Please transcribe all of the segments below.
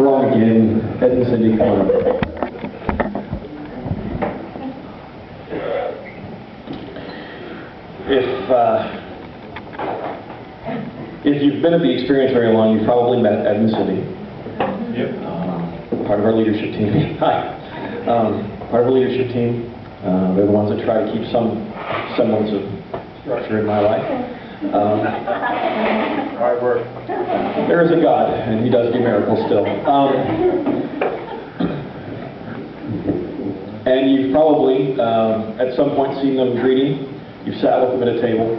wrong again. Ed and Cindy, come on. If you've been at the experience very long, you've probably met Ed and Cindy. Yep. Part of our leadership team. Hi. Part of our leadership team. They're the ones that try to keep some semblance of structure in my life. Hard work. There is a God, and He does do miracles still. And you've probably, at some point, seen them greeting. You've sat with them at a table.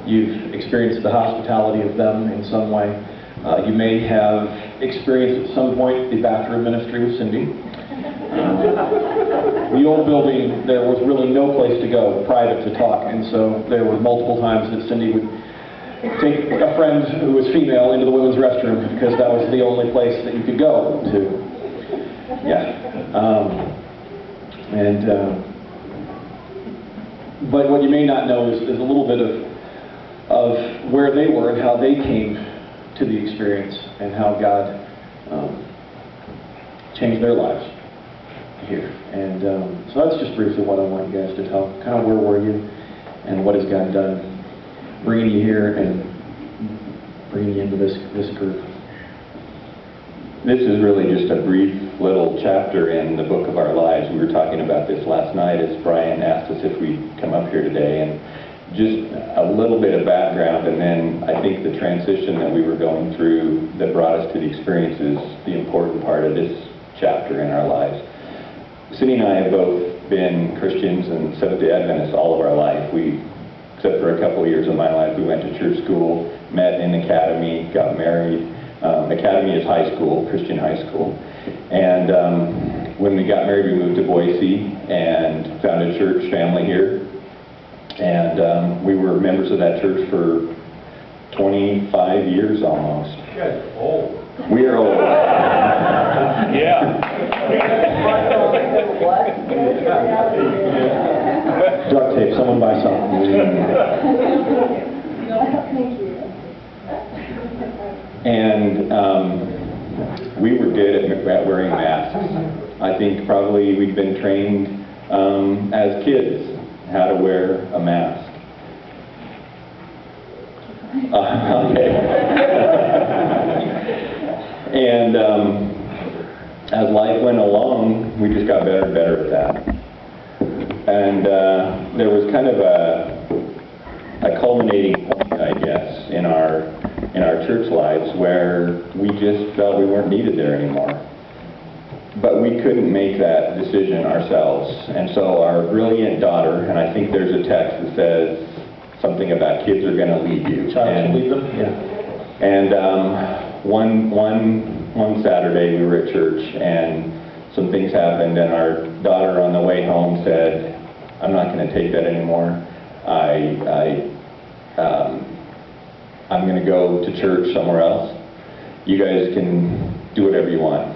You've experienced the hospitality of them in some way. You may have experienced at some point the bathroom ministry with Cindy. The old building, there was really no place to go private to talk, and so there were multiple times that Cindy would take a friend who was female into the women's restroom because that was the only place that you could go to. Yeah. But what you may not know is a little bit of where they were and how they came to the experience and how God changed their lives here. And so that's just briefly what I want you guys to tell. Kind of where were you and what has God done bringing you here and bringing you into this group. This is really just a brief little chapter in the book of our lives. We were talking about this last night as Brian asked us if we'd come up here today, and just a little bit of background, and then I think the transition that we were going through that brought us to the experience is the important part of this chapter in our lives. Cindy and I have both been Christians and Seventh-day Adventists all of our life. Except for a couple of years of my life, we went to church school, met in academy, got married. Academy is high school, Christian high school. And when we got married, we moved to Boise and found a church family here. And we were members of that church for 25 years almost. You guys are old. We are old. Yeah. Duct tape, someone buy something. Thank you. And we were good at wearing masks. I think probably we'd been trained as kids how to wear a mask. Okay. And as life went along, we just got better and better at that. And there was kind of a culminating point, I guess, in our church lives where we just felt we weren't needed there anymore. But we couldn't make that decision ourselves. And so our brilliant daughter, and I think there's a text that says something about kids are going to lead you. Child should lead them? Yeah. And one Saturday we were at church and some things happened, and our daughter on the way home said, "I'm not going to take that anymore. I'm going to go to church somewhere else. You guys can do whatever you want."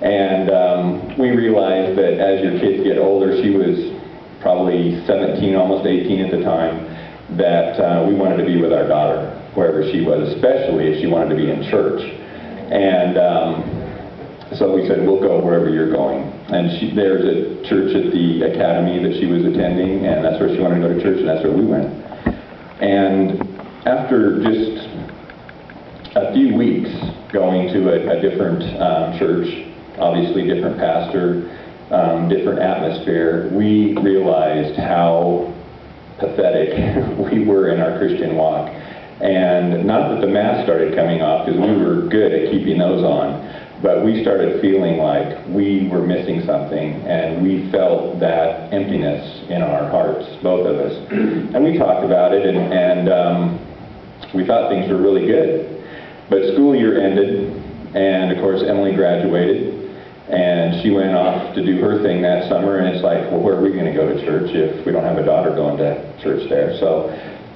And we realized that as your kids get older, she was probably 17, almost 18 at the time, that we wanted to be with our daughter wherever she was, especially if she wanted to be in church. And so we said, "We'll go wherever you're going." And there's a church at the academy that she was attending, and that's where she wanted to go to church, and that's where we went. And after just a few weeks going to a different church, obviously different pastor, different atmosphere, we realized how pathetic we were in our Christian walk. And not that the masks started coming off, because we were good at keeping those on, but we started feeling like we were missing something, and we felt that emptiness in our hearts, both of us. And we talked about it, and we thought things were really good. But school year ended, and of course Emily graduated, and she went off to do her thing that summer, and it's like, well, where are we going to go to church if we don't have a daughter going to church there? So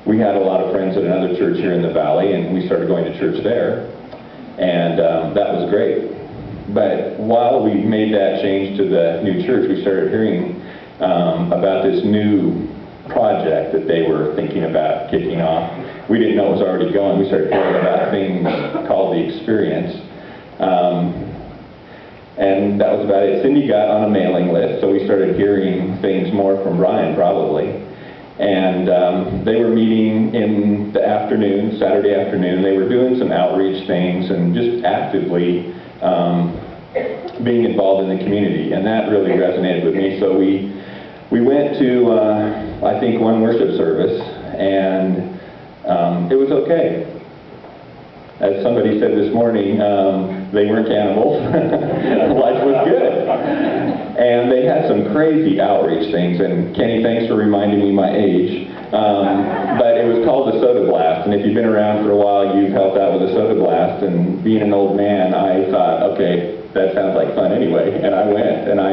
we had a lot of friends at another church here in the valley, and we started going to church there, and that was great. But while we made that change to the new church, we started hearing about this new project that they were thinking about kicking off. We didn't know it was already going. We started hearing about things called the Experience. and that was about it. Cindy got on a mailing list, so we started hearing things more from Brian, probably. And they were meeting in the afternoon, Saturday afternoon. They were doing some outreach things and just actively being involved in the community, and that really resonated with me. So we went to, I think, one worship service, and it was okay. As somebody said this morning, they weren't cannibals. Life was good. And they had some crazy outreach things, and Kenny, thanks for reminding me my age. But it was called the Soda Blast, and if you've been around for a while, you've helped out with the Soda Blast, and being an old man, I thought, okay, that sounds like fun anyway, and I went, and I